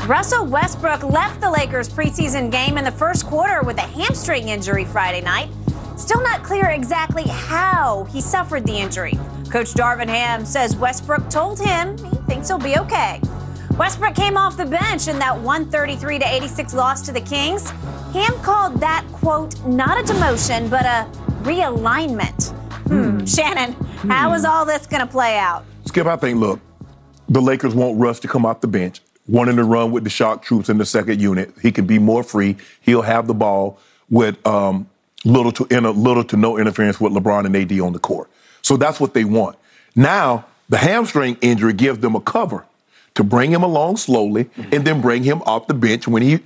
Russel Westbrook left the Lakers' preseason game in the first quarter with a hamstring injury Friday night. Still not clear exactly how he suffered the injury. Coach Darvin Ham says Westbrook told him he thinks he'll be okay. Westbrook came off the bench in that 133-86 loss to the Kings. Ham called that, quote, not a demotion, but a realignment. Shannon, how is all this going to play out? Skip, I think, look, the Lakers want Russ to come off the bench, wanting to run with the shock troops in the second unit. He can be more free. He'll have the ball with little to no interference with LeBron and AD on the court. So that's what they want. Now, the hamstring injury gives them a cover to bring him along slowly and then bring him off the bench when he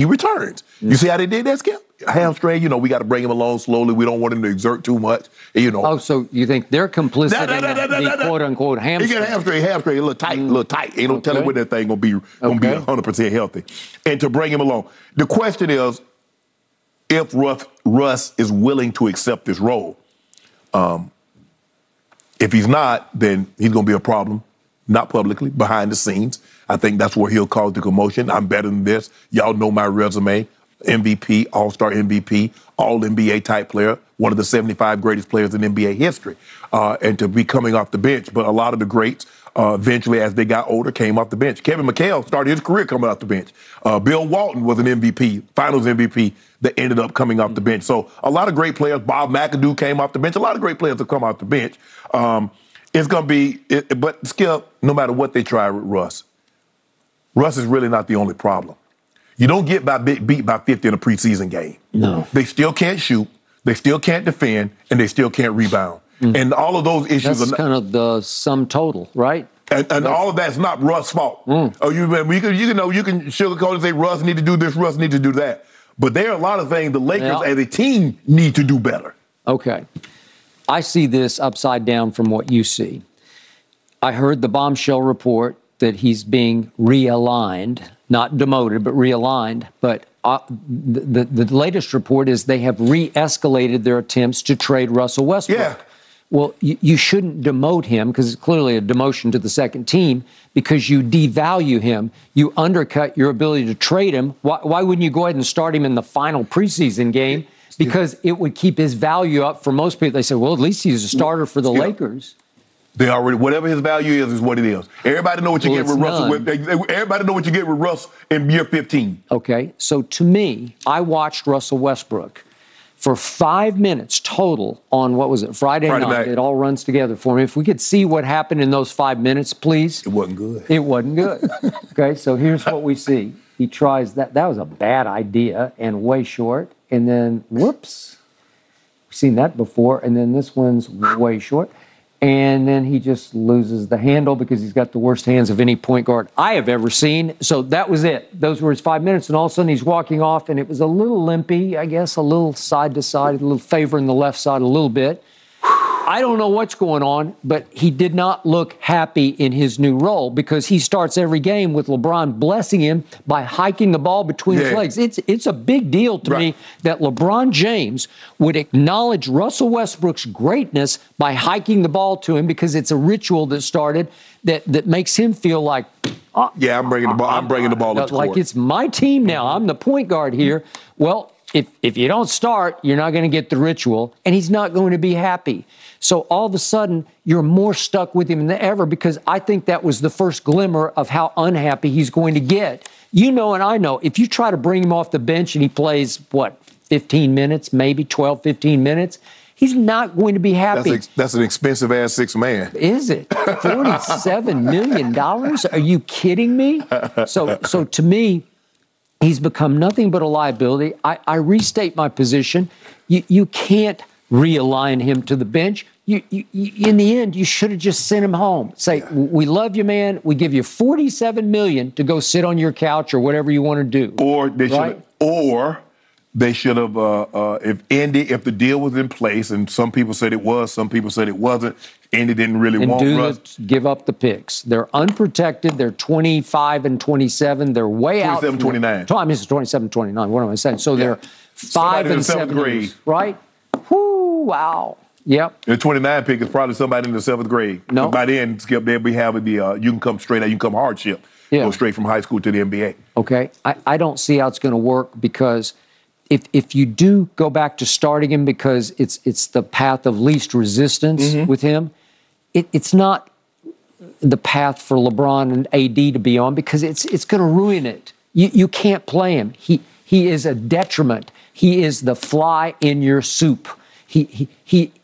returns. You see how they did that, Skip? Hamstring, we got to bring him along slowly. We don't want him to exert too much, Oh, so you think they're complicit in the quote-unquote hamstring? He got a hamstring, a little tight. Ain't no telling when that thing gonna be 100% healthy. And to bring him along. The question is, if Russ is willing to accept this role. If he's not, then he's gonna be a problem. Not publicly, behind the scenes. I think that's where he'll cause the commotion. I'm better than this. Y'all know my resume. MVP, All-Star MVP, All-NBA type player, one of the 75 greatest players in NBA history, and to be coming off the bench. But a lot of the greats, eventually, as they got older, came off the bench. Kevin McHale started his career coming off the bench. Bill Walton was an MVP, Finals MVP, that ended up coming off the bench. So a lot of great players. Bob McAdoo came off the bench. A lot of great players have come off the bench. It's going to be, but Skip, no matter what they try with Russ is really not the only problem. You don't get beat by 50 in a preseason game. No. They still can't shoot, they still can't defend, and they still can't rebound. And all of those issues That's kind of the sum total, right? And all of that's not Russ' fault. Oh, you can sugarcoat and say Russ need to do this, Russ need to do that. But there are a lot of things the Lakers as a team need to do better. Okay. I see this upside down from what you see. I heard the bombshell report that he's being realigned, not demoted, but realigned. But the latest report is they have re-escalated their attempts to trade Russell Westbrook. Yeah. Well, you shouldn't demote him because it's clearly a demotion to the second team because you devalue him. You undercut your ability to trade him. Why wouldn't you go ahead and start him in the final preseason game? Because it would keep his value up for most people. They say, well, at least he's a starter for the Lakers. They already, whatever his value is what it is. Everybody know what you get with Russell. Everybody know what you get with Russ in year 15. Okay, so to me, I watched Russell Westbrook for 5 minutes total on, what was it, Friday night. It all runs together for me. If we could see what happened in those 5 minutes, please. It wasn't good. It wasn't good. Okay, so here's what we see. He tries that. That was a bad idea and way short. And then, whoops, we've seen that before. And then this one's way short. And then he just loses the handle because he's got the worst hands of any point guard I have ever seen. So that was it. Those were his 5 minutes. And all of a sudden he's walking off, and it was a little limpy, I guess, a little side to side, a little favoring the left side a little bit. I don't know what's going on, but he did not look happy in his new role because he starts every game with LeBron blessing him by hiking the ball between his legs. It's a big deal to me that LeBron James would acknowledge Russell Westbrook's greatness by hiking the ball to him because it's a ritual that started that makes him feel like, I'm bringing the ball. I'm bringing the ball up to like court. It's my team now. I'm the point guard here. Well, if you don't start, you're not going to get the ritual, and he's not going to be happy. So all of a sudden, you're more stuck with him than ever because I think that was the first glimmer of how unhappy he's going to get. You know and I know, if you try to bring him off the bench and he plays, 15 minutes, maybe 12, 15 minutes, he's not going to be happy. That's an expensive-ass sixth man. Is it? $47 million? Are you kidding me? So to me, he's become nothing but a liability. I restate my position. You can't realign him to the bench. You, in the end, you should have just sent him home. Say, we love you, man. We give you $47 million to go sit on your couch or whatever you want to do. Or they should have, if the deal was in place, and some people said it was, some people said it wasn't, Indy didn't really want Russ. Give up the picks. They're unprotected. They're 25 and 27. They're way 27, out. 29. I mean, it's 27, 29. What am I saying? So they're 5 and 7 grade. Right? Whoo, wow. Yep. The 29 pick is probably somebody in the 7th grade. No. By then, Skip, they'll be having the you can come straight out, you can come hardship. Yeah. Go straight from high school to the NBA. Okay. I don't see how it's going to work because if you do go back to starting him because it's the path of least resistance with him, it's not the path for LeBron and AD to be on because it's going to ruin it. You can't play him. He is a detriment. He is the fly in your soup. He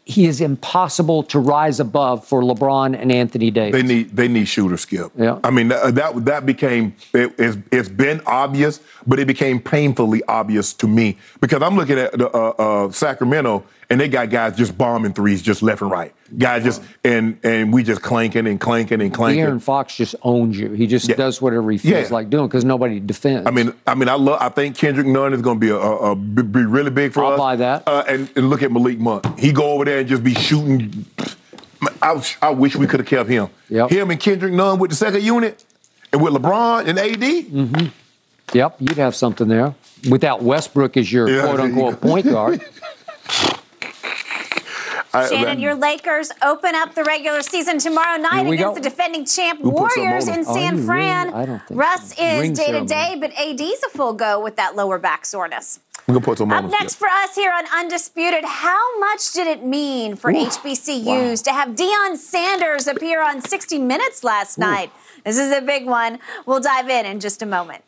is impossible to rise above for LeBron and Anthony Davis. They need shooters, Skip. Yeah. I mean that became it's been obvious, but it became painfully obvious to me because I'm looking at Sacramento and they got guys just bombing threes just left and right. Guys just and we just clanking and clanking and clanking. De'Aaron Fox just owns you. He just does whatever he feels like doing because nobody defends. I think Kendrick Nunn is going to be really big for us. I'll buy that. And look at Malik Monk. He go over there and just be shooting. I wish we could have kept him. Yep. Him and Kendrick Nunn with the second unit and with LeBron and AD. Yep, you'd have something there. Without Westbrook as your quote-unquote point guard. Shannon, your Lakers open up the regular season tomorrow night against the defending champ Warriors in San Fran. I don't think Russ so. is day-to-day, but AD's a full go with that lower back soreness. We're going to put some Up next for us here on Undisputed, how much did it mean for HBCUs to have Deion Sanders appear on 60 Minutes last night? This is a big one. We'll dive in just a moment.